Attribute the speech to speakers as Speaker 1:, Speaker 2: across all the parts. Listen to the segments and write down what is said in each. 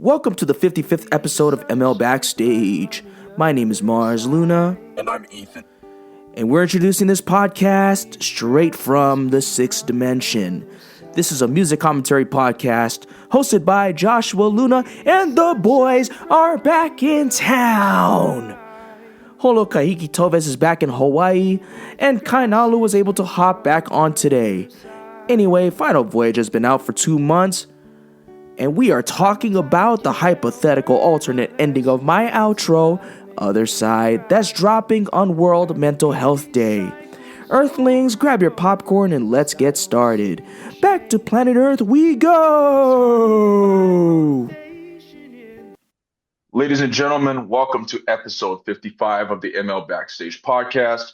Speaker 1: Welcome to the 55th episode of ML Backstage. My name is Mars Luna.
Speaker 2: And I'm Ethan.
Speaker 1: And we're introducing this podcast straight from the sixth dimension. This is a music commentary podcast hosted by Joshua Luna, and the boys are back in town. Holokahiki Toves is back in Hawaii, and Kainalu was able to hop back on today. Anyway, Final Voyage has been out for 2 months, and we are talking about the hypothetical alternate ending of my outro, Other Side, that's dropping on World Mental Health Day. Earthlings, grab your popcorn and let's get started. Back to planet Earth we go!
Speaker 2: Ladies and gentlemen, welcome to episode 55 of the ML Backstage podcast.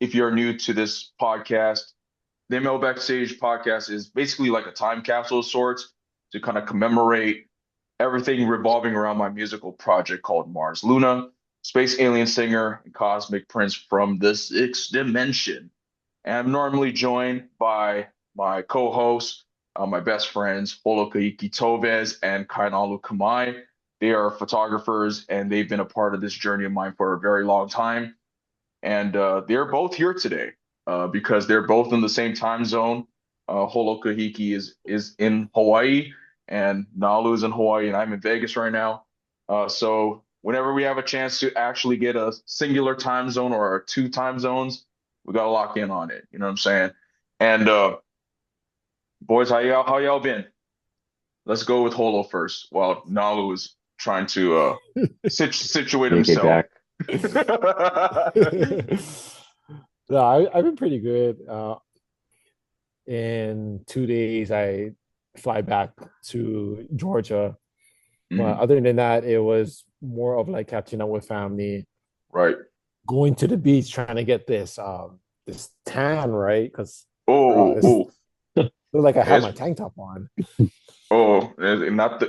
Speaker 2: If you're new to this podcast, the ML Backstage podcast is basically like a time capsule of sorts to kind of commemorate everything revolving around my musical project called Mars Luna, space alien singer and cosmic prince from the sixth dimension. And I'm normally joined by my co-hosts, my best friends, Holokahiki Toves and Kainalu Kamai. They are photographers and they've been a part of this journey of mine for a very long time. And they're both here today because they're both in the same time zone. Holokahiki is in Hawaii and Nalu is in Hawaii, and I'm in Vegas right now. So whenever we have a chance to actually get a singular time zone or 2 time zones, we got to lock in on it. You know what I'm saying? And boys, how y'all been? Let's go with Holo first while Nalu is trying to situate himself.
Speaker 3: No, I've been pretty good. In 2 days, I fly back to Georgia. But other than that, it was more of like catching up with family.
Speaker 2: Right.
Speaker 3: Going to the beach, trying to get this tan, right? Because
Speaker 2: look
Speaker 3: like I have my tank top on.
Speaker 2: You don't have the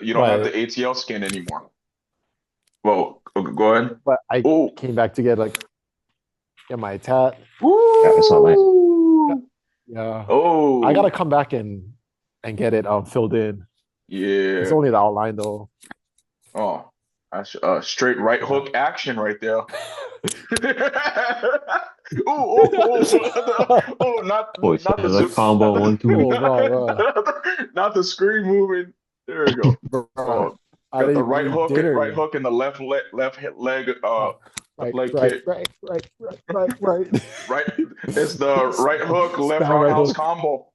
Speaker 2: ATL skin anymore. Well, go ahead.
Speaker 3: But I came back to get my tat.
Speaker 4: Yeah, that's not nice.
Speaker 3: Yeah.
Speaker 2: Oh,
Speaker 3: I gotta come back and get it filled in.
Speaker 2: Yeah.
Speaker 3: It's only the outline though.
Speaker 2: Oh, that's straight right hook action right there. Not the
Speaker 4: combo 1 2.
Speaker 2: Not the screen moving. There we go. Got the right hook and the left leg leg kick.
Speaker 3: Right.
Speaker 2: Right. It's the right hook, left roundhouse combo.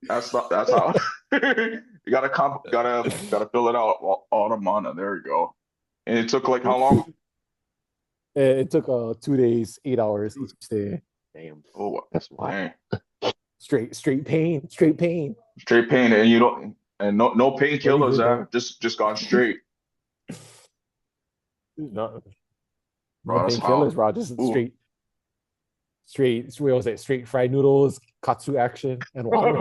Speaker 2: That's how you gotta fill it out all the mana. There you go. And it took like how long?
Speaker 3: It took 2 days, 8 hours each day.
Speaker 4: Damn.
Speaker 2: Oh,
Speaker 4: that's why.
Speaker 3: Straight pain, and
Speaker 2: you don't no painkillers. Just gone straight.
Speaker 3: No painkillers, bro. Just straight. What was it? Straight fried noodles, katsu action, and water.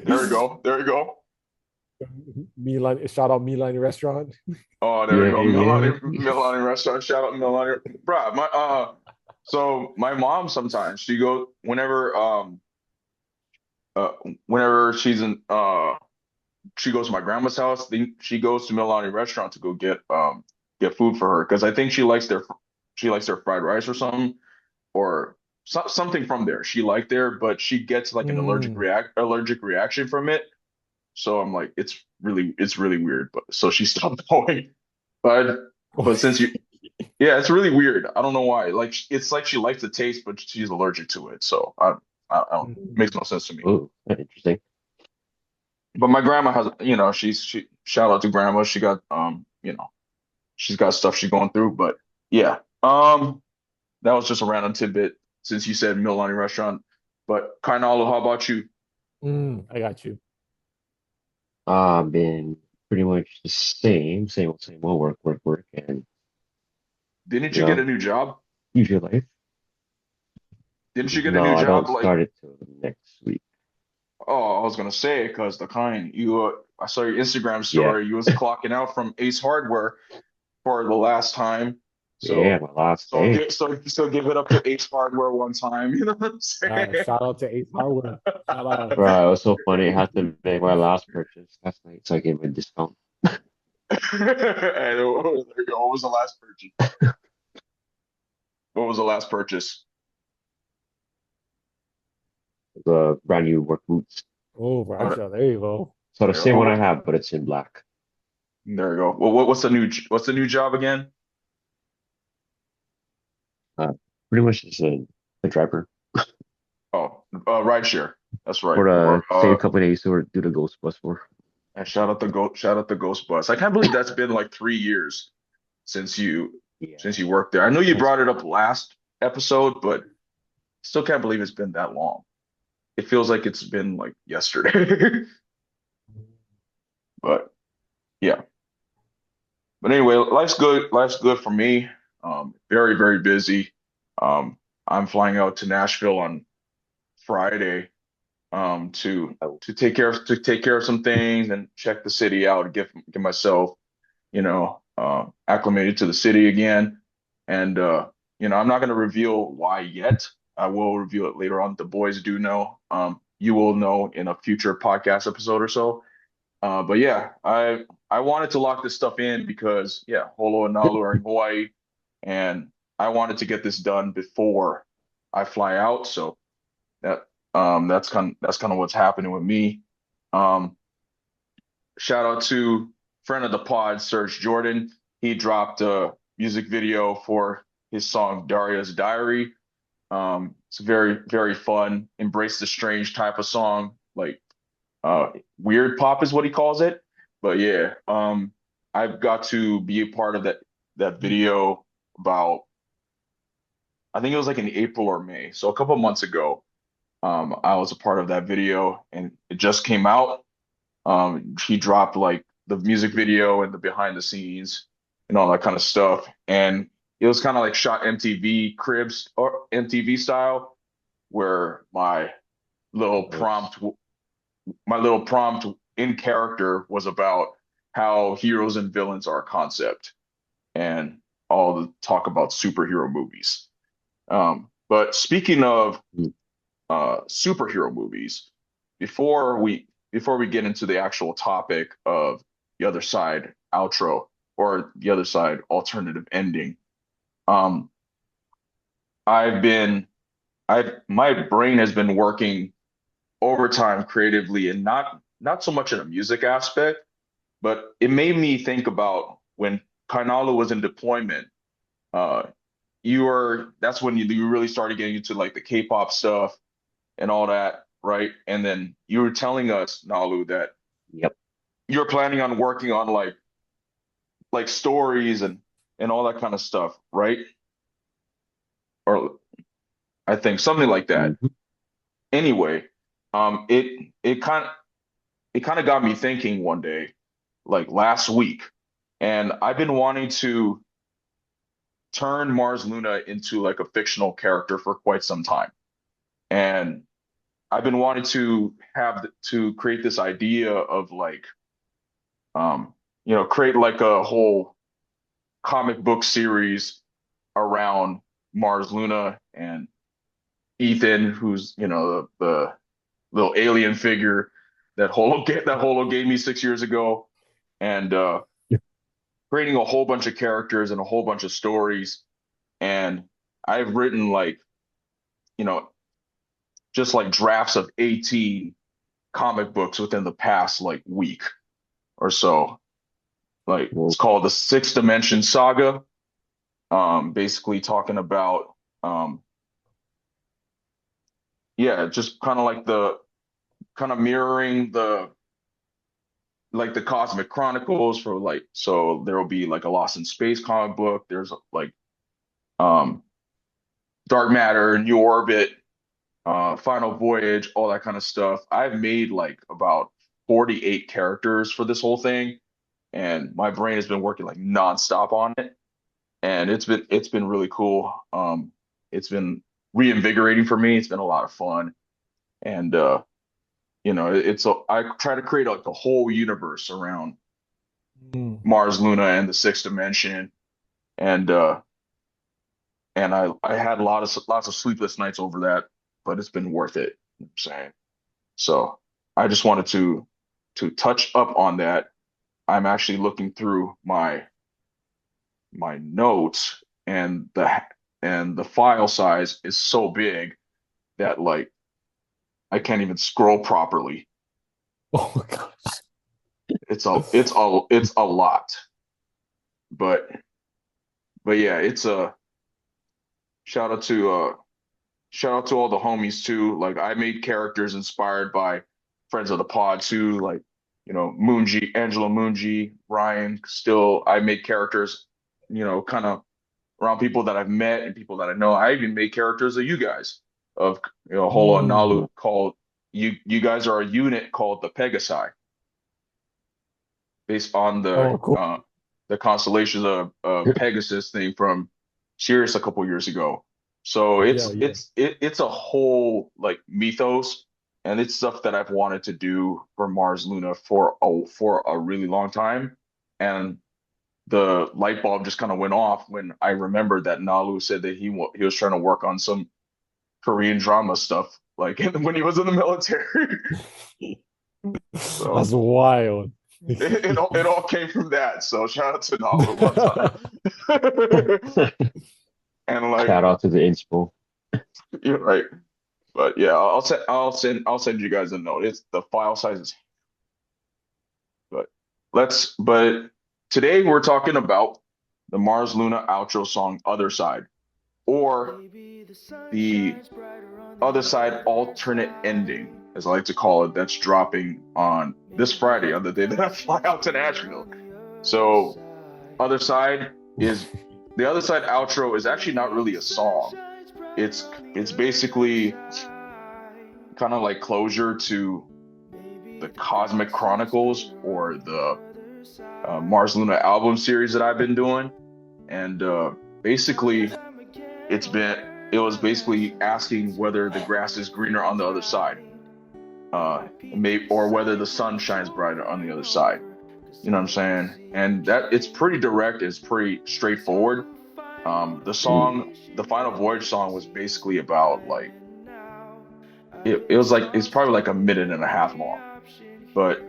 Speaker 2: There we go.
Speaker 3: Shout out Milani Restaurant.
Speaker 2: Oh, there we go. Milani Restaurant. Shout out Milani. Bro, so my mom sometimes she goes whenever she's in she goes to my grandma's house. She goes to Milani Restaurant to go get food for her because I think she likes their fried rice or something. Or something from there. She liked there, but she gets like an allergic reaction from it. So I'm like, it's really weird. But so she stopped going. But since it's really weird. I don't know why. Like it's like she likes the taste, but she's allergic to it. So I don't. It makes no sense to me.
Speaker 4: Ooh, interesting.
Speaker 2: But my grandma has, she shout out to grandma. She got she's got stuff she's going through. But yeah. That was just a random tidbit since you said Milani Restaurant. But Kainalu, how about you?
Speaker 3: I got you.
Speaker 4: Been pretty much the same old work, and
Speaker 2: didn't you get a new job?
Speaker 4: Usual life.
Speaker 2: Didn't you get a new job?
Speaker 4: I don't start it till next week.
Speaker 2: Oh, I was gonna say because I saw your Instagram story.
Speaker 4: Yeah.
Speaker 2: You was clocking out from Ace Hardware for the last time. So,
Speaker 4: yeah, my last day.
Speaker 2: So give it up to Ace Hardware one time. You know what I'm saying?
Speaker 3: Shout out to Ace Hardware.
Speaker 4: Bro, it was so funny. I had to make my last purchase last night, so I gave him a discount.
Speaker 2: And what was the last purchase? What was the last purchase?
Speaker 4: The brand new work boots.
Speaker 3: Oh,
Speaker 2: Uh,
Speaker 3: Bradshaw, there you go.
Speaker 4: So the
Speaker 2: There you
Speaker 4: same one I
Speaker 2: go.
Speaker 4: have, but it's in black.
Speaker 2: There you go. Well, what's the new job again?
Speaker 4: Uh, Pretty much just a driver
Speaker 2: Oh, rideshare. That's right.
Speaker 4: for
Speaker 2: Or
Speaker 4: the same company I used to do the Ghost Bus for.
Speaker 2: and shout out the Ghost Bus. I can't believe that's been like 3 years since
Speaker 4: Yeah,
Speaker 2: you worked there. I know you
Speaker 4: that's
Speaker 2: brought it up last episode, but still can't believe it's been that long. It feels like it's been like yesterday. But yeah. But anyway, life's good. Life's good for me. Very, very busy. Um, I'm flying out to Nashville on Friday
Speaker 4: oh,
Speaker 2: to take care of some things and check the city out, get myself, acclimated to the city again. And I'm not going to reveal why yet. I will reveal it later on. The boys do know. You will know in a future podcast episode or so. But yeah, I wanted to lock this stuff in because yeah, Holo and Nalu are in Hawaii, and I wanted to get this done before I fly out. So that that's kind of what's happening with me. Um, Shout out to friend of the pod, Serge Jordan. He dropped a music video for his song Daria's Diary. It's very, very fun, embrace the strange type of song, like weird pop is what he calls it. But yeah, I've got to be a part of that video about I think it was like in April or May, so a couple months ago. I was a part of that video, and it just came out. He dropped like the music video and the behind the scenes and all that kind of stuff. And it was kind of like shot MTV Cribs or MTV style, where little
Speaker 4: nice.
Speaker 2: prompt, my little prompt in character was about how heroes and villains are a concept and all the talk about superhero movies. But speaking of
Speaker 4: Mm.
Speaker 2: superhero movies, before we get into the actual topic of the other side outro or the other side alternative ending, um, I've been I've my brain has been working overtime creatively and not so much in a music aspect, but it made me think about when Kainalu was in deployment. Uh, that's when you really started getting into like the K-pop stuff and all that, right? And then you were telling us, Nalu, that
Speaker 4: Yep.
Speaker 2: you're planning on working on like stories and all that kind of stuff, right? Or I think something like that.
Speaker 4: Hmm.
Speaker 2: Anyway, um, it it kind it kind of got me thinking one day, like last week, and I've been wanting to turn Mars Luna into like a fictional character for quite some time, and I've been wanting to create this idea of like create like a whole comic book series around Mars Luna and Ethan, who's the little alien figure that Holo gave me 6 years ago, and creating a whole bunch of characters and a whole bunch of stories. And I've written like you know just like drafts of 18 comic books within the past like week or so. Like it's
Speaker 4: Well,
Speaker 2: called the Sixth Dimension Saga. Basically talking about yeah, just kind of like the kind of mirroring the Cosmic Chronicles for like so there will be like a Lost in Space comic book. There's like um Dark Matter, New Orbit, Final Voyage, all that kind of stuff. I've made like about 48 characters for this whole thing, and my brain has been working like nonstop on it, and it's been really cool. It's been reinvigorating for me. It's been a lot of fun, and I try to create like a whole universe around
Speaker 3: Mm.
Speaker 2: Mars, Luna, and the Sixth Dimension, and I had lots of sleepless nights over that, but it's been worth it. You know what I'm saying so. I just wanted to touch up on that I'm actually looking through my notes, and the file size is so big that like I can't even scroll properly.
Speaker 3: Oh my gosh.
Speaker 2: It's a lot. But yeah, it's a shout out to shout out to all the homies too. Like I made characters inspired by friends of the pod too, like Moonji, Angela Moonji, Ryan. Still, I made characters, kind of around people that I've met and people that I know. I even made characters of you guys, of Holo and
Speaker 3: Oh,
Speaker 2: Nalu, called you guys are a unit called the Pegasi, based on
Speaker 3: oh, cool.
Speaker 2: the constellations of Pegasus thing from Sirius a couple years ago. So
Speaker 3: Yeah, yeah.
Speaker 2: it's a whole like mythos, and it's stuff that I've wanted to do for Mars Luna for a really long time. And the light bulb just kind of went off when I remembered that Nalu said that he was trying to work on some Korean drama stuff like when he was in the military. So
Speaker 3: That's wild.
Speaker 2: it all came from that. So shout out to Nalu one time. And like
Speaker 4: Shout out to the inspo.
Speaker 2: you're right. But yeah, I'll send you guys a note. It's the file size is but but today we're talking about the Mars Luna outro song Other Side, or the Other Side alternate ending, as I like to call it, that's dropping on this Friday, on the day that I fly out to Nashville. So Other Side is the Other Side outro is actually not really a song. It's basically kind of like closure to the Cosmic Chronicles, or the Mars Luna album series that I've been doing. And basically, it was basically asking whether the grass is greener on the other side, or whether the sun shines brighter on the other side. You know what I'm saying? And that it's pretty direct, it's pretty straightforward.
Speaker 4: Mm.
Speaker 2: The Final Voyage song was basically about like it was like it's probably like a minute and a half long. But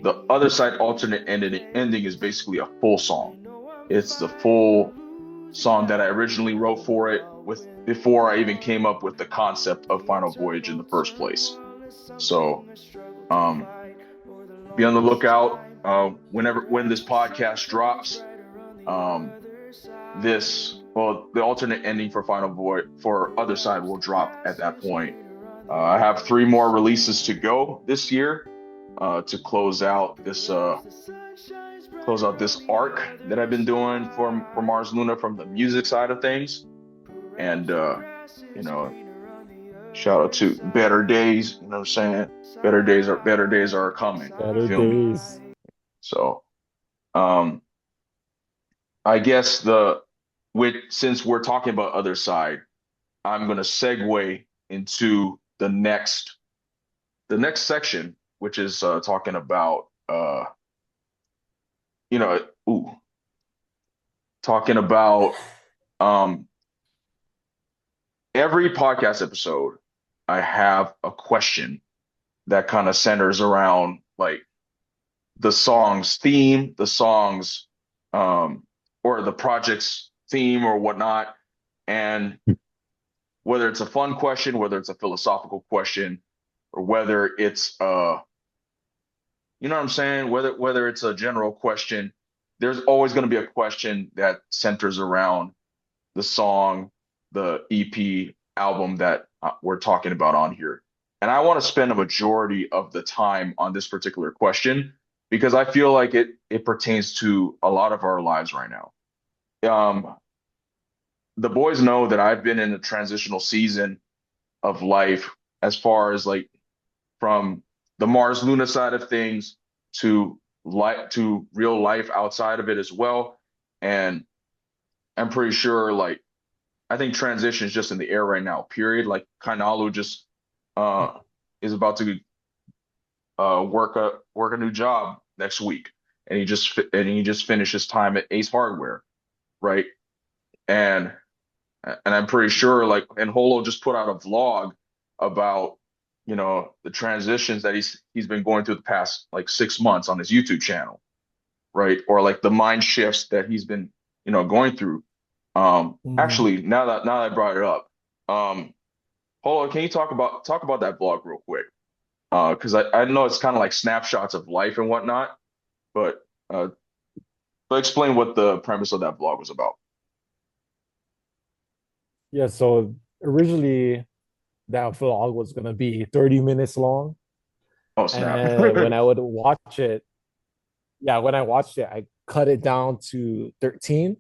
Speaker 2: the Other Side alternate ending is basically a full song. It's the full song that I originally wrote for it with before I even came up with the concept of Final Voyage in the first place. So um, be on the lookout when this podcast drops. Um, the alternate ending for Final Voyage for Other Side will drop at that point. I have 3 more releases to go this year to close out this arc that I've been doing for Mars Luna from the music side of things. And you know, shout out to Better Days, you know what I'm saying? Better days are coming. You
Speaker 3: Better
Speaker 2: feel me?
Speaker 3: days.
Speaker 2: So um I guess since we're talking about Other Side, I'm gonna segue into the next section, which is talking about you know, ooh, talking about um every podcast episode, I have a question that kind of centers around like the song's theme, the song's or the project's theme or whatnot. And whether it's a fun question, whether it's a philosophical question, or whether it's you know what I'm saying, whether it's a general question, there's always going to be a question that centers around the song, the EP album that we're talking about on here. And I want to spend a majority of the time on this particular question because I feel like it pertains to a lot of our lives right now. Um, the boys know that I've been in a transitional season of life, as far as like from the Mars Luna side of things to real life outside of it as well. And I'm pretty sure like I think transition is just in the air right now, period. Like Kainalu just uh is about to work a new job next week, and he just finished his time at Ace Hardware, right? And I'm pretty sure like, and Holo just put out a vlog about the transitions that he's been going through the past like 6 months on his YouTube channel. right? Or like the mind shifts that he's been, going through.
Speaker 3: Mhm.
Speaker 2: Actually, now that I brought it up, Holo, can you talk about that vlog real quick? Because I know it's kind of like snapshots of life and whatnot, but but explain what the premise of that vlog was about.
Speaker 3: Yeah, so originally that vlog was gonna be 30 minutes long.
Speaker 2: Oh, snap.
Speaker 3: And when I would watch it, yeah, when I watched it, I cut it down to 13,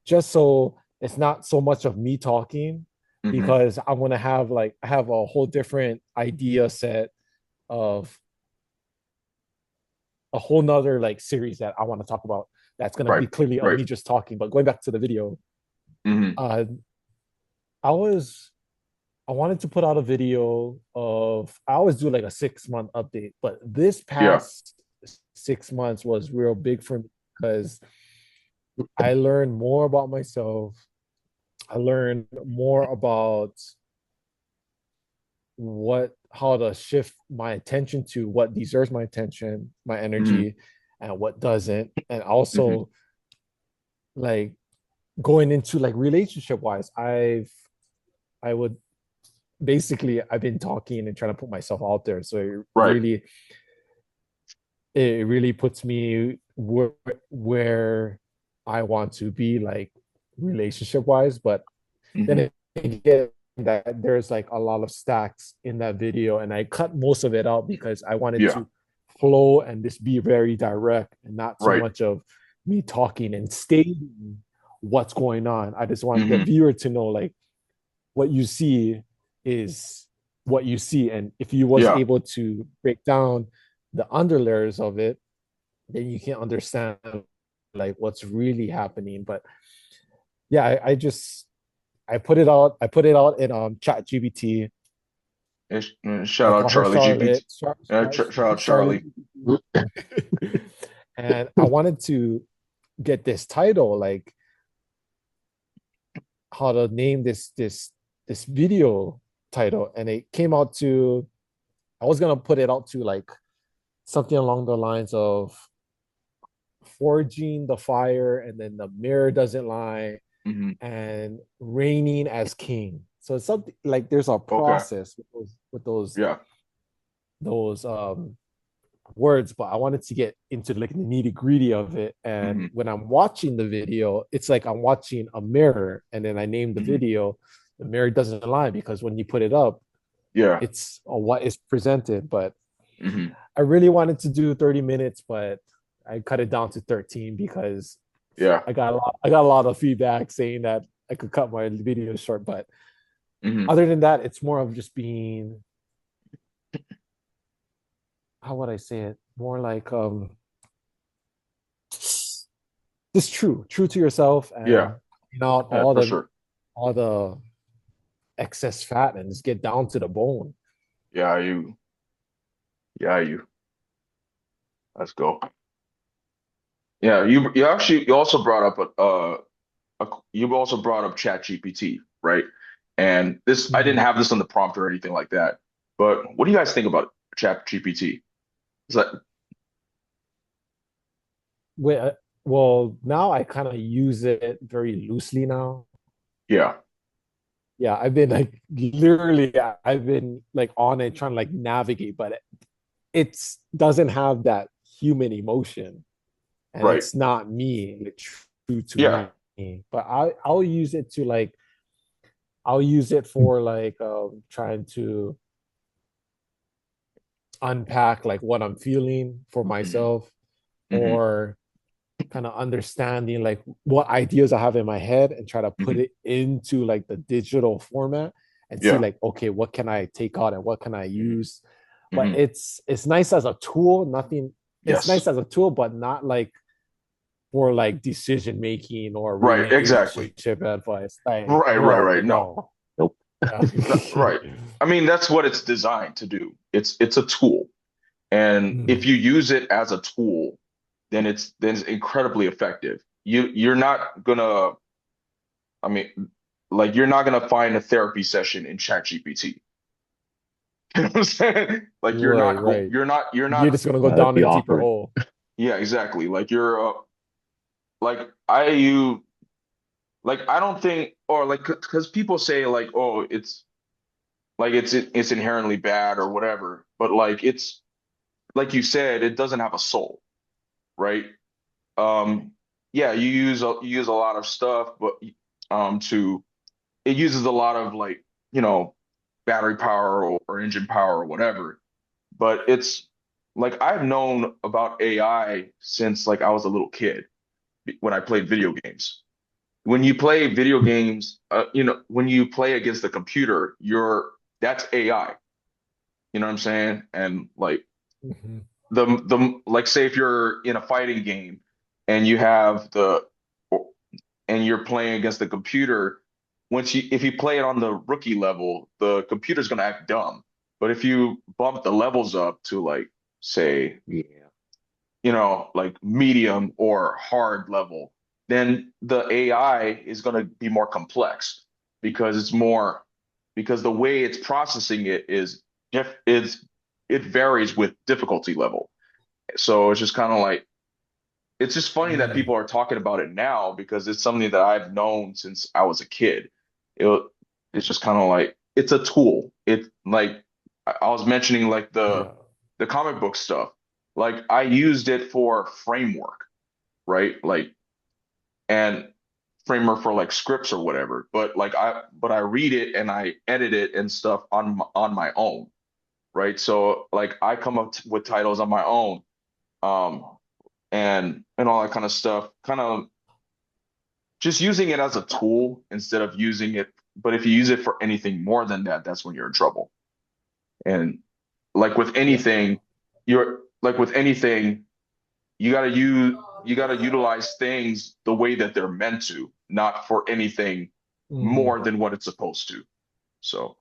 Speaker 3: just so it's not so much of me talking,
Speaker 2: Hmm.
Speaker 3: because I want to have like I have a whole different idea set of a whole nother like series that I want to talk about, that's gonna
Speaker 2: Right,
Speaker 3: be clearly of
Speaker 2: right.
Speaker 3: me just talking. But going back to the video,
Speaker 2: Hmm.
Speaker 3: uh I was I wanted to put out a video of, I always do like a 6 month update, but this
Speaker 2: Yeah.
Speaker 3: past 6 months was real big for me because I learned more about myself. I learned more about how to shift my attention to what deserves my attention, my
Speaker 2: Hmm.
Speaker 3: energy, and what doesn't. And
Speaker 2: Hmm.
Speaker 3: also like going into like relationship wise, I would basically I've been talking and trying to put myself out there. So
Speaker 2: Right.
Speaker 3: it really puts me where I want to be, like relationship wise. But
Speaker 2: Hmm.
Speaker 3: then again, that there's like a lot of stacks in that video, and I cut most of it out because I wanted
Speaker 2: Yeah.
Speaker 3: to flow and just be very direct and not so
Speaker 2: Right.
Speaker 3: much of me talking and stating what's going on. I just want the
Speaker 2: Hmm.
Speaker 3: viewer to know like what you see is what you see, and if you was
Speaker 2: Yeah.
Speaker 3: able to break down the underlayers of it, then you can understand like what's really happening. But yeah, I just I put it out in ChatGPT.
Speaker 2: Shout
Speaker 3: I
Speaker 2: out
Speaker 3: call her
Speaker 2: Charlie GPT.
Speaker 3: Charlotte,
Speaker 2: Shout out
Speaker 3: Charlotte.
Speaker 2: Charlie.
Speaker 3: And I wanted to get this title, like how to name this video title, and it came out to, I was gonna put it out to like something along the lines of forging the fire, and then the mirror doesn't lie,
Speaker 2: Hmm.
Speaker 3: and reigning as king. So it's something like there's a
Speaker 2: Okay.
Speaker 3: process with those
Speaker 2: Yeah.
Speaker 3: those words, but I wanted to get into like the nitty gritty of it. And
Speaker 2: Hmm.
Speaker 3: when I'm watching the video, it's like I'm watching a mirror, and then I named the
Speaker 2: Hmm.
Speaker 3: video "The Mirror Doesn't Lie" because when you put it up,
Speaker 2: Yeah.
Speaker 3: it's what is presented. But
Speaker 2: Hmm.
Speaker 3: I really wanted to do 30 minutes, but I cut it down to 13 because
Speaker 2: Yeah.
Speaker 3: I got a lot of feedback saying that I could cut my videos short. But
Speaker 2: Hmm.
Speaker 3: other than that, it's more of just being, how would I say it? More like just true to yourself,
Speaker 2: Yeah.
Speaker 3: and out
Speaker 2: Yeah, for sure.
Speaker 3: all the excess fat and just get down to the bone.
Speaker 2: Yeah, you. Yeah, you. Let's go. Yeah, you also brought up you also brought up ChatGPT, right? And this, I didn't
Speaker 3: Mhm.
Speaker 2: have this on the prompt or anything like that. But what do you guys think about ChatGPT? Is that
Speaker 3: Wait, well, now I kind of use it very loosely now.
Speaker 2: yeah,
Speaker 3: Yeah, I've been like literally, I've been like on it trying to like navigate, but it's doesn't have that human emotion, and
Speaker 2: right.
Speaker 3: it's not me. It's true to
Speaker 2: Yeah.
Speaker 3: me. But I'll use it to like, I'll use it for like trying to unpack like what I'm feeling for
Speaker 2: Hmm.
Speaker 3: myself,
Speaker 2: Hmm.
Speaker 3: or kind of understanding like what ideas I have in my head and try to put
Speaker 2: Hmm.
Speaker 3: it into like the digital format and see
Speaker 2: Yeah.
Speaker 3: like, okay, what can I take out and what can I
Speaker 2: Hmm.
Speaker 3: use. But
Speaker 2: Hmm.
Speaker 3: it's nice as a tool, nothing, it's nice
Speaker 2: Yes.
Speaker 3: as a tool, but not like for like decision making or
Speaker 2: Right. Exactly.
Speaker 3: relationship advice. Like
Speaker 2: Right. Right.
Speaker 3: no,
Speaker 2: Right. No.
Speaker 3: no.
Speaker 4: Nope.
Speaker 3: Yeah.
Speaker 2: Right. I mean, that's what it's designed to do. It's a tool. And if
Speaker 3: Mm.
Speaker 2: you use it as a tool, then it's incredibly effective. You're not gonna, I mean, like you're not gonna find a therapy session in ChatGPT. You know what I'm saying? Like
Speaker 3: Right, right.
Speaker 2: you're
Speaker 3: You're
Speaker 2: not
Speaker 3: just gonna go
Speaker 4: That'd
Speaker 3: down
Speaker 4: be
Speaker 3: a deeper
Speaker 4: awkward.
Speaker 3: hole.
Speaker 2: Yeah, exactly. Like you're like I you like I don't think or like because people say like oh it's inherently bad or whatever, but like it's like you said it doesn't have a soul, right? Um yeah, you use a lot of stuff, but to it uses a lot of like you know battery power or engine power or whatever, but it's like I've known about AI since like I was a little kid when I played video games. When you play video games, when you play against the computer, that's AI. You know what I'm saying? And like
Speaker 3: Mhm.
Speaker 2: the like say if you're in a fighting game and you have the and you're playing against the computer, once you if you play it on the rookie level, the computer's gonna act dumb. But if you bump the levels up to like say
Speaker 4: Yeah.
Speaker 2: like medium or hard level, then the AI is going to be more complex because because the way it's processing it is it varies with difficulty level. So it's just kind of like it's just funny that
Speaker 3: Mm.
Speaker 2: people are talking about it now because it's something that I've known since I was a kid. It, it's just kind of like it's a tool. It like I was mentioning like
Speaker 3: Yeah.
Speaker 2: the comic book stuff. Like I used it for framework, right? Like and framework for like scripts or whatever. But I read it and I edit it and stuff on my own, right? So like I come up with titles on my own, um, and all that kind of stuff. Kind of just using it as a tool instead of using it. But if you use it for anything more than that, that's when you're in trouble. And like with
Speaker 3: Yeah.
Speaker 2: anything, you're like with anything, you gotta utilize things the way that they're meant to, not for anything
Speaker 3: Mm.
Speaker 2: more than what it's supposed to. So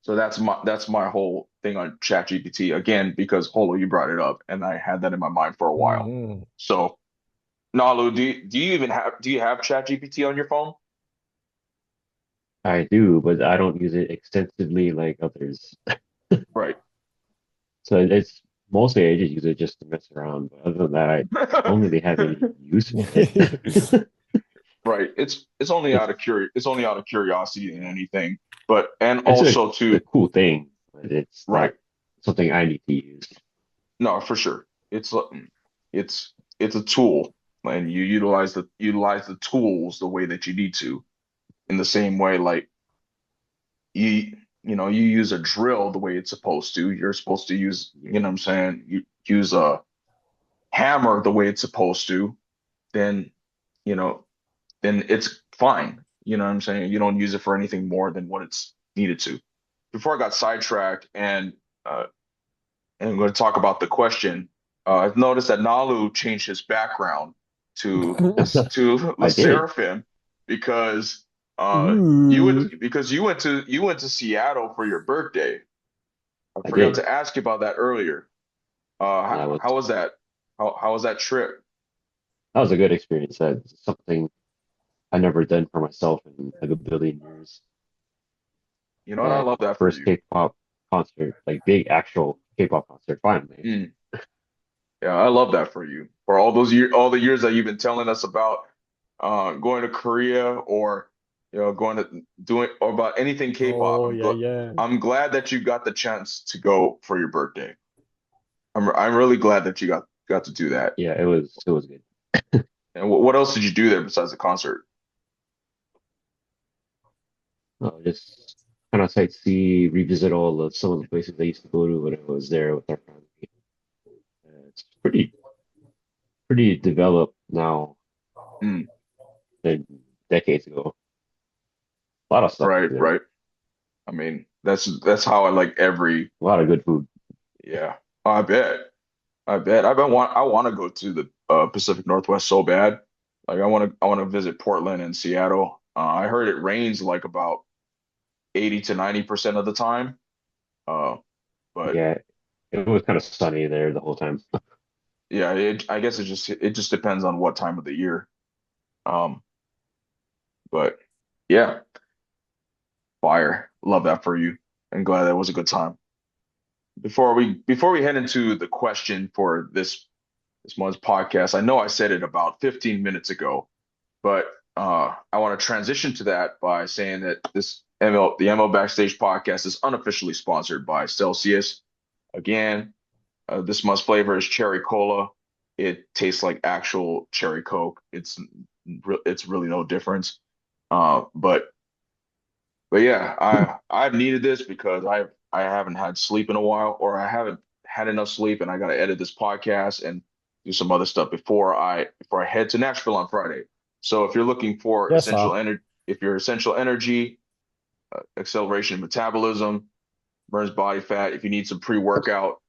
Speaker 2: so that's my whole thing on ChatGPT again because Holo you brought it up and I had that in my mind for a while.
Speaker 3: Mhm.
Speaker 2: So Nalu, do you have ChatGPT on your phone?
Speaker 4: I do, but I don't use it extensively like others.
Speaker 2: Right.
Speaker 4: So it's mostly I just use it just to mess around. But other than that, I don't really have any use for it.
Speaker 2: Right.
Speaker 4: It's
Speaker 2: It's only out of curiosity than anything. But and
Speaker 4: it's
Speaker 2: also
Speaker 4: a
Speaker 2: too,
Speaker 4: cool thing, but it's
Speaker 2: right.
Speaker 4: not something I need to use.
Speaker 2: No, for sure. It's it's a tool and you utilize the tools the way that you need to in the same way like you use a drill the way it's supposed to. You're supposed to use, you
Speaker 4: Yeah,
Speaker 2: know what I'm saying? You use a hammer the way it's supposed to, then you know, then it's fine. You know what I'm saying? You don't use it for anything more than what it's needed to. Before I got sidetracked and I'm going to talk about the question. I've noticed that Nalu changed his background to
Speaker 4: I
Speaker 2: the
Speaker 4: did.
Speaker 2: Seraphim because
Speaker 3: Ooh.
Speaker 2: you went to Seattle for your birthday. I
Speaker 4: I
Speaker 2: forgot
Speaker 4: did.
Speaker 2: to ask you about that earlier.
Speaker 4: That was
Speaker 2: How was that? How was that trip?
Speaker 4: that was a good experience. That's something I never done for myself in like a billion years.
Speaker 2: You know what? I love
Speaker 4: My
Speaker 2: that for
Speaker 4: first
Speaker 2: you.
Speaker 4: K-pop concert, like big actual K-pop concert, finally.
Speaker 2: Mm, yeah, I love that for you. For all the years that you've been telling us about going to Korea or going to doing or about anything K-pop.
Speaker 3: Oh yeah, yeah.
Speaker 2: I'm glad that you got the chance to go for your birthday. I'm really glad that you got to do that.
Speaker 4: Yeah, it was good.
Speaker 2: And what else did you do there besides the concert?
Speaker 4: Just kind of sightsee, revisit all of some of the places I used to go to when I was there with our family. It's pretty developed now
Speaker 2: Mm,
Speaker 4: than decades ago. A lot of stuff over
Speaker 2: right,
Speaker 4: there.
Speaker 2: right. I mean, that's how I like every
Speaker 4: A lot of good food.
Speaker 2: yeah. I bet. I want to go to the Pacific Northwest so bad. Like I want to visit Portland and Seattle. I heard it rains like about 80 to 90% of the time. Uh, but
Speaker 4: Yeah, it was kind of sunny there the whole time.
Speaker 2: yeah, I guess it just depends on what time of the year. Um, but yeah, fire. Love that for you. And glad that was a good time. Before we head into the question for this month's podcast. I know I said it about 15 minutes ago, but I want to transition to that by saying that the ML Backstage podcast is unofficially sponsored by Celsius. Again, this month's flavor is cherry cola. It tastes like actual cherry Coke. It's really no difference. But yeah, I've needed this because I haven't had sleep in a while, or I haven't had enough sleep, and I got to edit this podcast and do some other stuff before I head to Nashville on Friday. So if you're looking for
Speaker 3: Yes, sir.
Speaker 2: essential energy, acceleration of metabolism, burns body fat, if you need some pre-workout,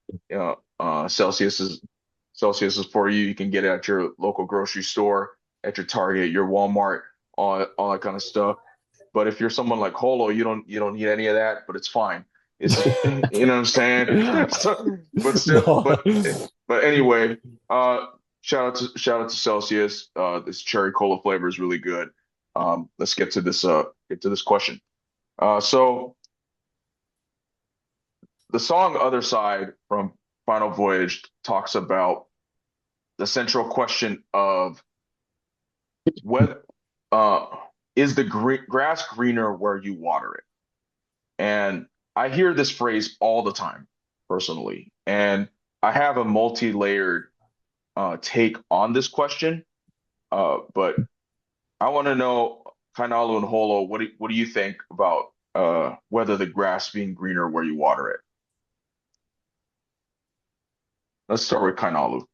Speaker 2: Celsius is for you. You can get it at your local grocery store, at your Target, your Walmart, all that kind of stuff. But if you're someone like Holo, you don't need any of that, but it's fine. It's you know what I'm saying? So, but still,
Speaker 3: No.
Speaker 2: but anyway, shout out to Celsius. This cherry cola flavor is really good. Let's get to this question. So the song Other Side from Final Voyage talks about the central question of whether is the grass greener where you water it? And I hear this phrase all the time, personally, and I have a multi-layered take on this question. But I want to know, Kainalu and Holo, what do you think about whether the grass being greener where you water it? Let's start with Kainalu.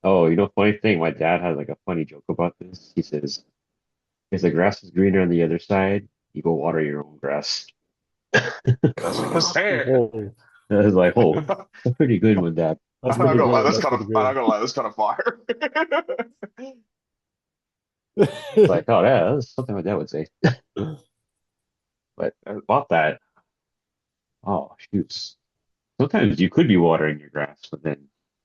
Speaker 4: Oh, funny thing, my dad has like a funny joke about this. He says, if the grass is greener on the other side, you go water your own grass.
Speaker 2: That's what I'm saying.
Speaker 3: Whoa.
Speaker 4: I was like, oh, that's pretty good one, Dad.
Speaker 3: That's
Speaker 2: I'm not
Speaker 3: pretty
Speaker 2: gonna lie,
Speaker 3: good.
Speaker 2: I'm not gonna lie, that's kind of fire.
Speaker 4: It's like, oh yeah, that's something my dad would say. But about that, oh shoots. Sometimes you could be watering your grass, but then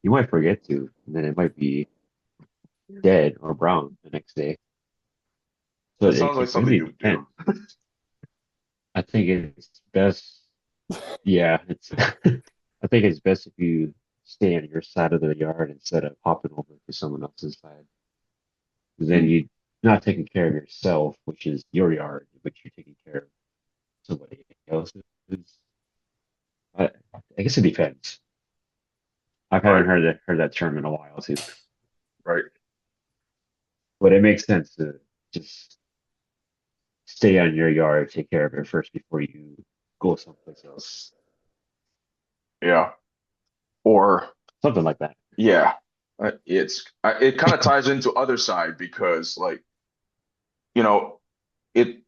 Speaker 4: you might forget to, and then it might be dead or brown the next day. So
Speaker 2: That sounds like
Speaker 4: it
Speaker 2: something
Speaker 4: really
Speaker 2: you would do.
Speaker 4: depends. I think it's best. Yeah, it's. I think it's best if you stay on your side of the yard instead of hopping over to someone else's side. 'Cause then you're not taking care of yourself, which is your yard, but you're taking care of somebody else's. I guess it depends. I haven't
Speaker 2: Right,
Speaker 4: heard that term in a while too,
Speaker 2: right.
Speaker 4: but it makes sense to just stay on your yard, take care of it first before you go someplace else.
Speaker 2: Yeah. Or
Speaker 4: Something like that.
Speaker 2: yeah. It kind of ties into Other Side because like, you know, it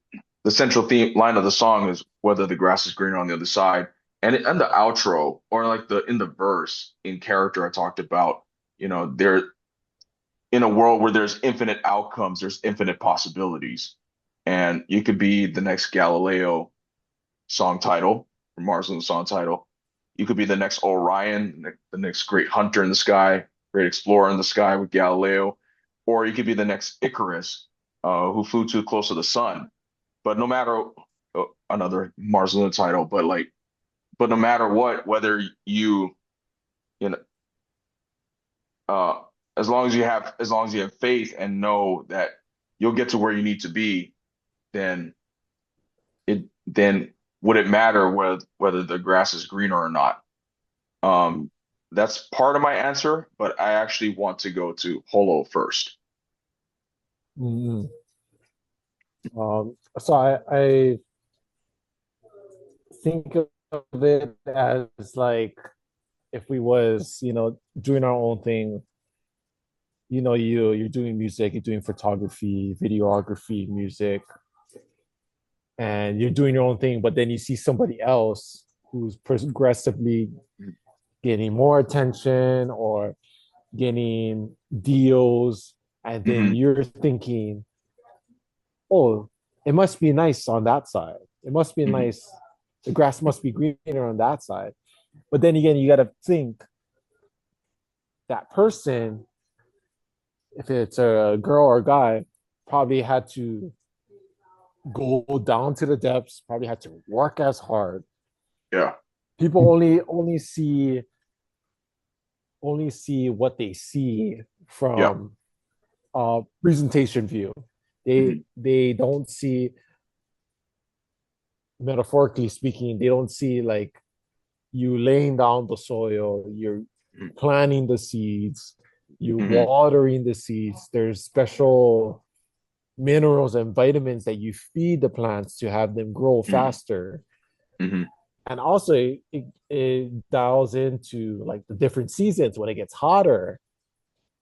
Speaker 2: the central theme line of the song is whether the grass is greener on the other side. And the outro or like the in the verse in character I talked about, there in a world where there's infinite outcomes, there's infinite possibilities. And you could be the next Galileo song title, or Mars Moon song title. You could be the next Orion, the next great hunter in the sky, great explorer in the sky with Galileo, or you could be the next Icarus, who flew too close to the sun. But no matter another Mars Moon title, but no matter what, whether you know, uh, as long as you have faith and know that you'll get to where you need to be, then then would it matter whether the grass is greener or not? Um, that's part of my answer, but I actually want to go to Holo first.
Speaker 3: Mhm. So I think of it as like if we was, doing our own thing, you're doing music, you're doing photography, videography, music, and you're doing your own thing, but then you see somebody else who's progressively getting more attention or getting deals, and then
Speaker 2: Hmm.
Speaker 3: you're thinking, oh, it must be nice on that side. It must be
Speaker 2: Hmm.
Speaker 3: nice. The grass must be greener on that side. But then again, you got to think that person, if it's a girl or a guy, probably had to go down to the depths, probably had to work as hard,
Speaker 2: Yeah.
Speaker 3: People only see what they see
Speaker 2: Yeah.
Speaker 3: from presentation view. They
Speaker 2: Hmm.
Speaker 3: they don't see, metaphorically speaking, they don't see like you laying down the soil, you're planting the seeds, you
Speaker 2: Hmm.
Speaker 3: watering the seeds. There's special minerals and vitamins that you feed the plants to have them grow
Speaker 2: Hmm.
Speaker 3: faster.
Speaker 2: Hmm.
Speaker 3: And also it dials into like the different seasons. When it gets hotter,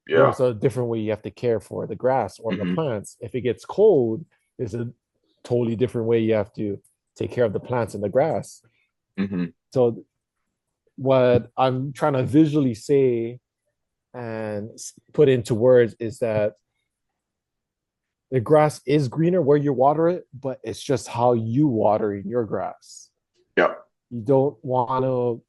Speaker 2: Yeah.
Speaker 3: there's a different way you have to care for the grass or the
Speaker 2: Hmm.
Speaker 3: plants. If it gets cold, there's a totally different way you have to take care of the plants and the grass.
Speaker 2: Hmm.
Speaker 3: So what I'm trying to visually say and put into words is that the grass is greener where you water it, but it's just how you water in your grass.
Speaker 2: Yeah.
Speaker 3: You don't want to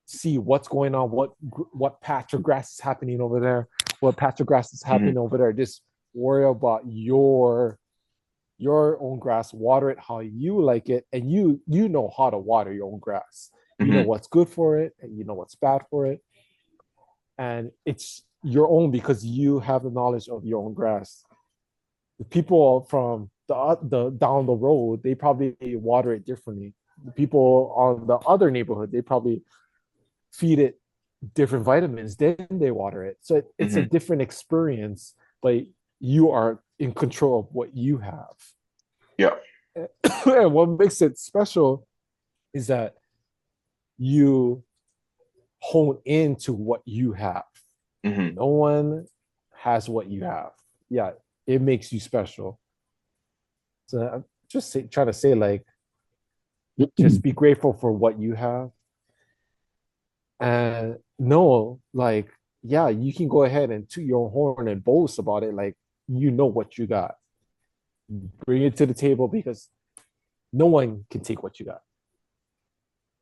Speaker 3: see what's going on, what patch of grass is happening over there, what patch of grass is
Speaker 2: Hmm.
Speaker 3: happening over there. Just worry about your own grass, water it how you like it, and you know how to water your own grass. You know
Speaker 2: Hmm.
Speaker 3: what's good for it, and you know what's bad for it, and it's your own because you have the knowledge of your own grass. The people from the down the road, they probably water it differently. The people on the other neighborhood, they probably feed it different vitamins, then they water it. So it's a
Speaker 2: Hmm.
Speaker 3: different experience, but you are in control of what you have.
Speaker 2: Yeah.
Speaker 3: And what makes it special is that you hone into what you have.
Speaker 2: Hmm.
Speaker 3: No one has what you have. Yeah, it makes you special. So I'm just trying to say, like, just be grateful for what you have and know, like, yeah, you can go ahead and toot your horn and boast about it. Like, you know what you got. Bring it to the table because no one can take what you got.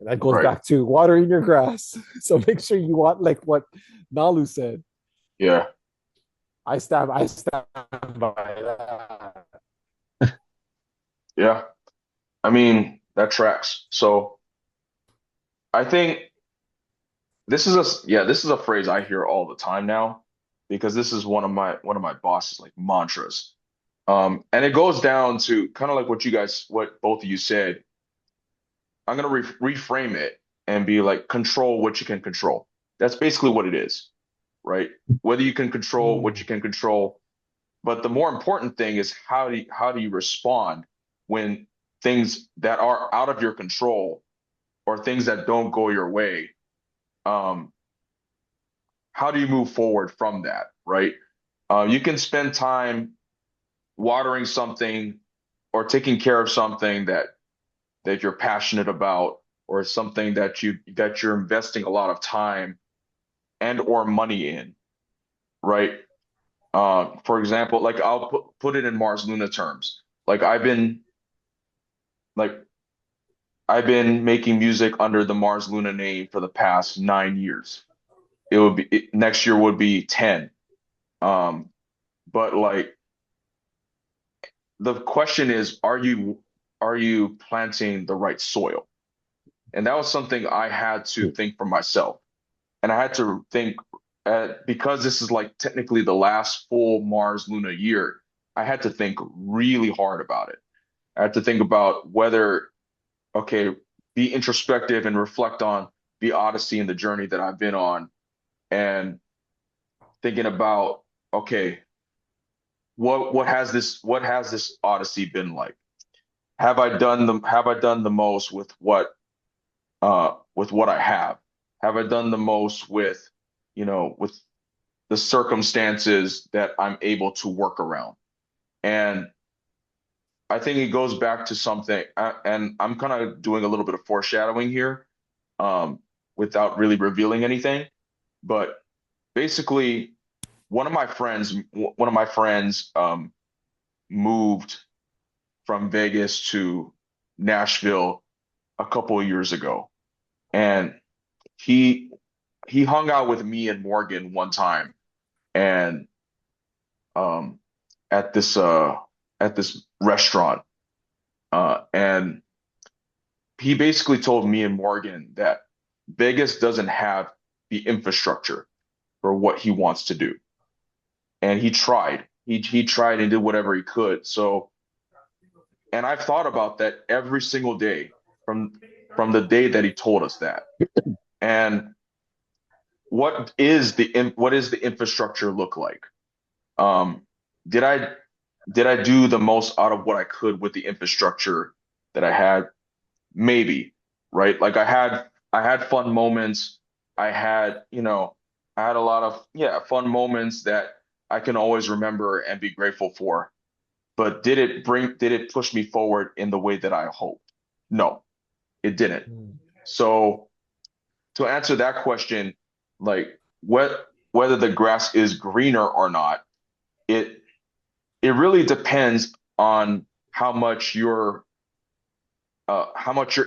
Speaker 3: And that goes
Speaker 2: Right.
Speaker 3: back to watering your grass. So make sure you want, like what Nalu said.
Speaker 2: Yeah.
Speaker 3: I stand by that.
Speaker 2: Yeah. I mean, that tracks. So I think this is a phrase I hear all the time now because this is one of my boss's like mantras. And it goes down to kind of like what both of you said. I'm gonna reframe it and be like, control what you can control. That's basically what it is, right? Whether you can control what
Speaker 3: Mm,
Speaker 2: you can control, but the more important thing is how do you respond when things that are out of your control or things that don't go your way. Um, how do you move forward from that, right? You can spend time watering something or taking care of something that you're passionate about or something that you're investing a lot of time and or money in, right? For example, like I'll put it in Mars Luna terms. Like I've been making music under the Mars Luna name for the past 9 years. Next year would be 10. Um, but like the question is, are you planting the right soil? And that was something I had to think for myself. And I had to think because this is like technically the last full Mars Luna year, I had to think really hard about it. I had to think about whether, okay, be introspective and reflect on the odyssey and the journey that I've been on, and thinking about, okay, what has this odyssey been like? Have I done the most with what I have? Have I done the most with the circumstances that I'm able to work around? And I think it goes back to something, and I'm kind of doing a little bit of foreshadowing here, um, without really revealing anything. But basically, one of my friends moved from Vegas to Nashville a couple of years ago, and he he hung out with me and Morgan one time, and um, at this restaurant, and he basically told me and Morgan that Vegas doesn't have the infrastructure for what he wants to do. And he tried. He tried and did whatever he could. So, and I've thought about that every single day from the day that he told us that. And what is the infrastructure look like? Um, did I did I do the most out of what I could with the infrastructure that I had? Maybe, right? Like I had fun moments. I had, I had a lot of fun moments that I can always remember and be grateful for. But did it push me forward in the way that I hoped? No, it didn't.
Speaker 3: Mm.
Speaker 2: So to answer that question, like whether the grass is greener or not, it it really depends on how much you're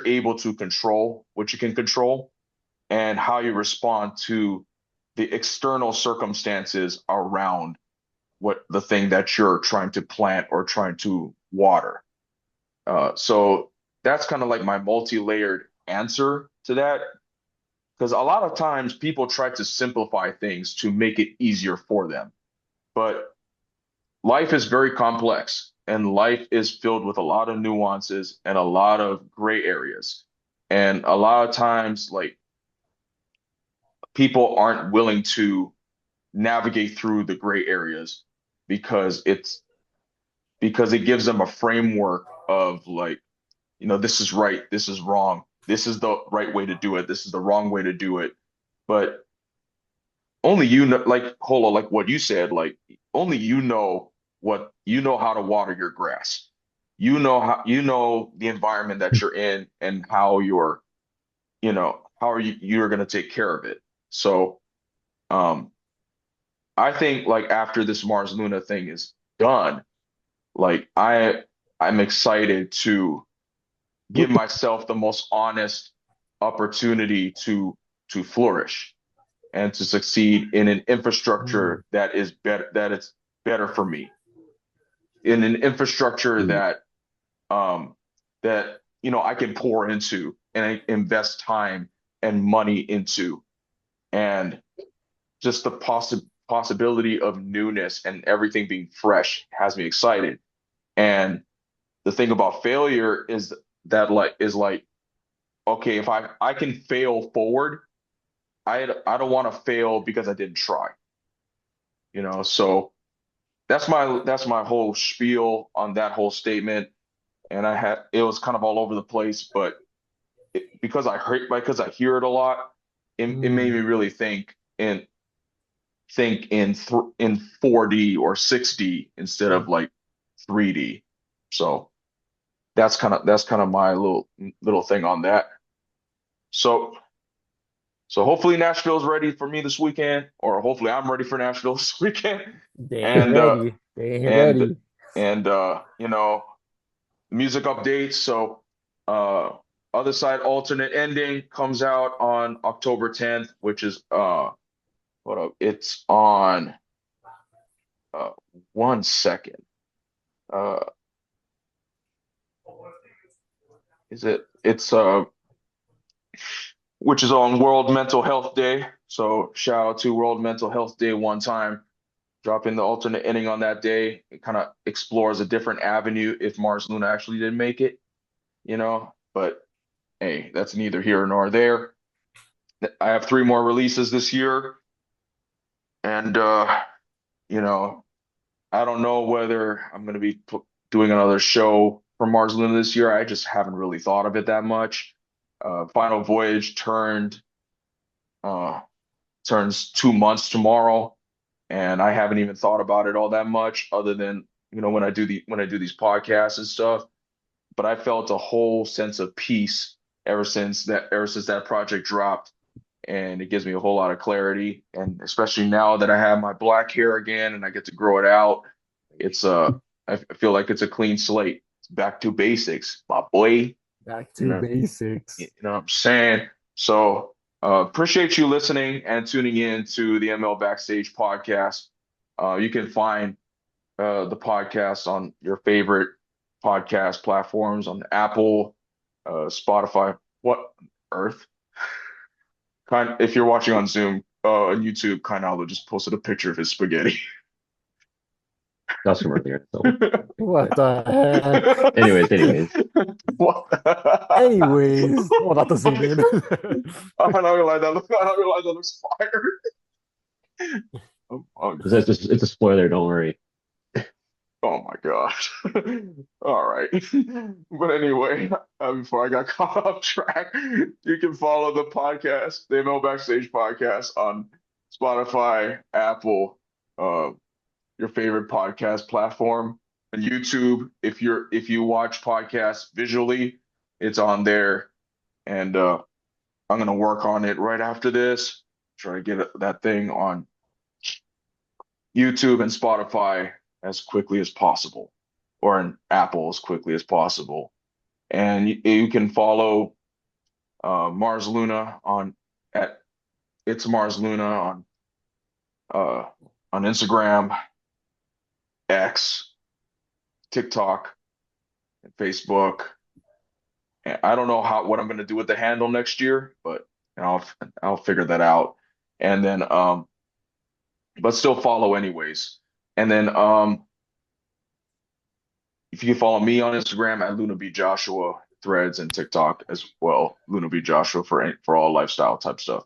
Speaker 2: able to control what you can control and how you respond to the external circumstances around what the thing that you're trying to plant or trying to water. So that's kind of like my multi-layered answer to that. Because a lot of times people try to simplify things to make it easier for them. But life is very complex and life is filled with a lot of nuances and a lot of gray areas. And a lot of times, like people aren't willing to navigate through the gray areas because it gives them a framework of like, this is right, this is wrong, this is the right way to do it, this is the wrong way to do it. But only you know, like Holo, like what you said, like only you know how to water your grass. You know the environment that you're in and how you're gonna take care of it. So um I think like after this Mars Luna thing is done, like I'm excited to give myself the most honest opportunity to flourish and to succeed in an
Speaker 3: Mm.
Speaker 2: infrastructure that it's better for me, in an infrastructure
Speaker 4: Mm.
Speaker 2: um that I can pour into and I invest time and money into, and just the possibility of newness and everything being fresh has me excited. And the thing about failure is that like okay, if I can fail forward, I don't want to fail because I didn't try, so that's my whole spiel on that whole statement. And it was kind of all over the place, but because I hear it a lot, it made
Speaker 3: Mm.
Speaker 2: me really think in 4D or 6D instead of like 3D. So that's kind of my little thing on that. So so hopefully Nashville's ready for me this weekend, or hopefully I'm ready for Nashville this weekend.
Speaker 3: They ain't
Speaker 2: And
Speaker 3: ready. They ain't
Speaker 2: and
Speaker 3: ready.
Speaker 2: and music updates. So uh Other Side Alternate Ending comes out on October 10th, which is hold up, it's on uh 1 second. Uh is it it's which is on World Mental Health Day. So shout out to World Mental Health Day one time. Dropping the alternate ending on that day. It kind of explores a different avenue if Mars Luna actually did make it, But hey, that's neither here nor there. I have three more releases this year, and you know, I don't know whether I'm going to be doing another show for Mars Luna this year. I just haven't really thought of it that much. Final Voyage uh, turns 2 months tomorrow, and I haven't even thought about it all that much, other than when I do these podcasts and stuff. But I felt a whole sense of peace ever since that project dropped, and it gives me a whole lot of clarity. And especially now that I have my black hair again and I get to grow it out, it's I feel like it's a clean slate. It's back to basics, my boy.
Speaker 3: Back
Speaker 2: You
Speaker 3: to
Speaker 2: know, you
Speaker 3: basics.
Speaker 2: know what I'm saying? So appreciate you listening and tuning in to the ML Backstage podcast. You can find the podcast on your favorite podcast platforms on Apple, Spotify. What on earth? If you're watching on Zoom, on YouTube, Kainalu just posted a picture of his spaghetti.
Speaker 4: That's from earlier. So,
Speaker 3: What the heck?
Speaker 4: anyways,
Speaker 2: What?
Speaker 3: Anyways, well, not to zoom in.
Speaker 2: I'm not gonna lie, I don't realize that looks fire. Oh,
Speaker 4: it's a spoiler. Don't worry.
Speaker 2: oh my gosh. All right. But anyway, before I got caught off track, you can follow the podcast, the ML Backstage podcast, on Spotify, Apple, your favorite podcast platform, and YouTube. If you watch podcasts visually, it's on there. And I'm gonna work on it right after this. Try to get that thing on YouTube and Spotify as quickly as possible, or in Apple as quickly as possible. And you can follow Mars Luna at It's Mars Luna on Instagram, X, TikTok, and Facebook. And I don't know what I'm gonna do with the handle next year, but I'll figure that out. And then but still follow anyways. And then if you can follow me on Instagram at Luna B Joshua, Threads, and TikTok as well, Luna B Joshua for all lifestyle type stuff.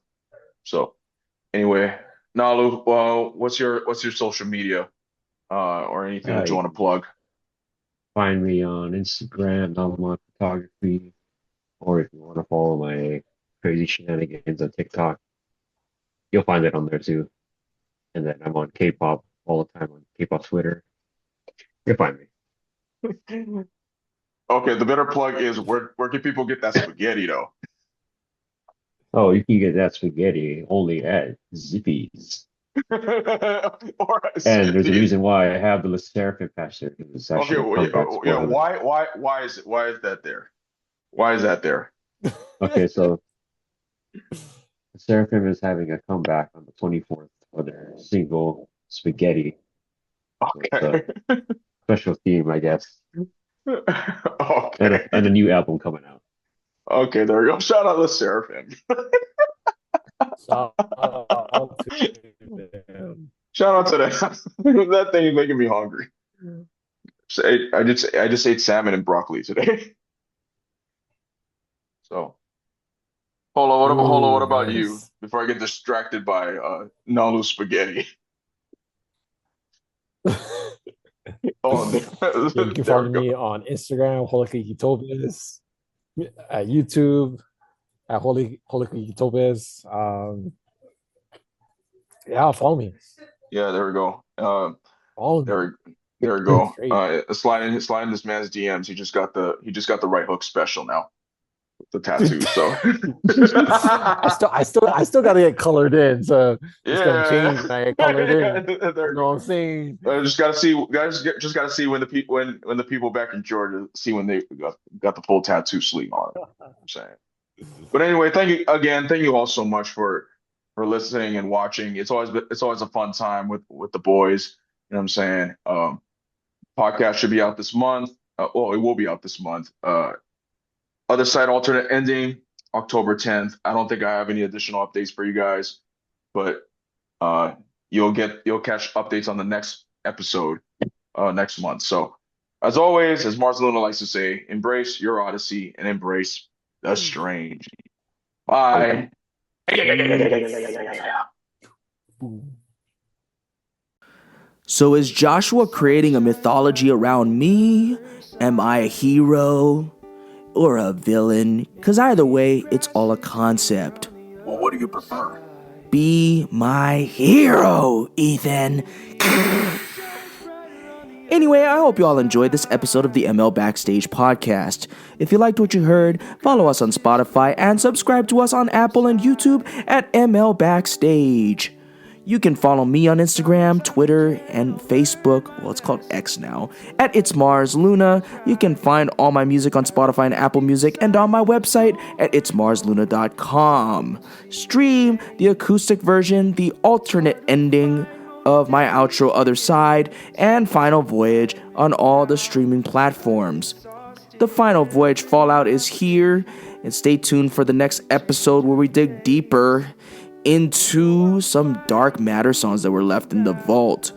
Speaker 2: So anyway, Nalu, what's your social media or anything that you want to plug?
Speaker 4: Find me on Instagram, Nalu Photography, or if you want to follow my crazy shenanigans on TikTok, you'll find it on there too. And then I'm on K-pop all the time on K-pop Twitter. You'll find me.
Speaker 2: Okay, the better plug is where can people get that spaghetti though?
Speaker 4: Oh, you can get that spaghetti only at Zippy's.
Speaker 2: Or
Speaker 4: And there's a reason why I have the Le Sserafim patch there. It's
Speaker 2: okay,
Speaker 4: actually
Speaker 2: well, yeah, why is that there? Why is that there?
Speaker 4: Okay, so Seraphim is having a comeback on the 24th for their single Spaghetti.
Speaker 2: Okay.
Speaker 4: So special theme, I guess.
Speaker 2: Okay.
Speaker 4: And a new album coming out.
Speaker 2: Okay, there we go. Shout out to Seraphim.
Speaker 3: Shout out to them.
Speaker 2: Shout out to that. That thing is making me hungry. I just ate salmon and broccoli today. So, Holo, what about you?
Speaker 3: Nice.
Speaker 2: Before I get distracted by Nalu spaghetti. Oh,
Speaker 3: You can follow me on Instagram, Holokahiki Toves, at YouTube, at Holokahiki Toves. Yeah, follow me.
Speaker 2: Yeah, there we go.
Speaker 3: Follow me.
Speaker 2: There we go.
Speaker 3: Great.
Speaker 2: Sliding this man's DMs. He just got the right hook special now with the tattoo. So
Speaker 3: I still gotta get colored in, so it's gonna change when I get colored in.
Speaker 2: There
Speaker 3: You know what I'm saying?
Speaker 2: just gotta see, guys. Just gotta see when the people back in Georgia see when they got the full tattoo sleeve on. I'm saying. But anyway, thank you again. Thank you all so much for listening and watching. It's always a fun time with the boys. You know what I'm saying? Podcast should be out this month. Well, it will be out this month. Other side alternate ending October 10th. I don't think I have any additional updates for you guys, but you'll catch updates on the next episode next month. So as always, as Mars Luna likes to say, embrace your odyssey and embrace the strange. Bye.
Speaker 1: So is Joshua creating a mythology around me? Am I a hero or a villain? Because either way, it's all a concept.
Speaker 2: Well, what do you prefer?
Speaker 1: Be my hero, Ethan. Anyway, I hope you all enjoyed this episode of the ML Backstage podcast. If you liked what you heard, follow us on Spotify and subscribe to us on Apple and YouTube at ML Backstage. You can follow me on Instagram, Twitter, and Facebook. Well, it's called X now. At It's Mars Luna. You can find all my music on Spotify and Apple Music and on my website at itsmarsluna.com. Stream the acoustic version, the alternate ending of my outro Other Side, and Final Voyage on all the streaming platforms. The final Voyage Fallout is here, and stay tuned for the next episode where we dig deeper into some dark matter songs that were left in the vault.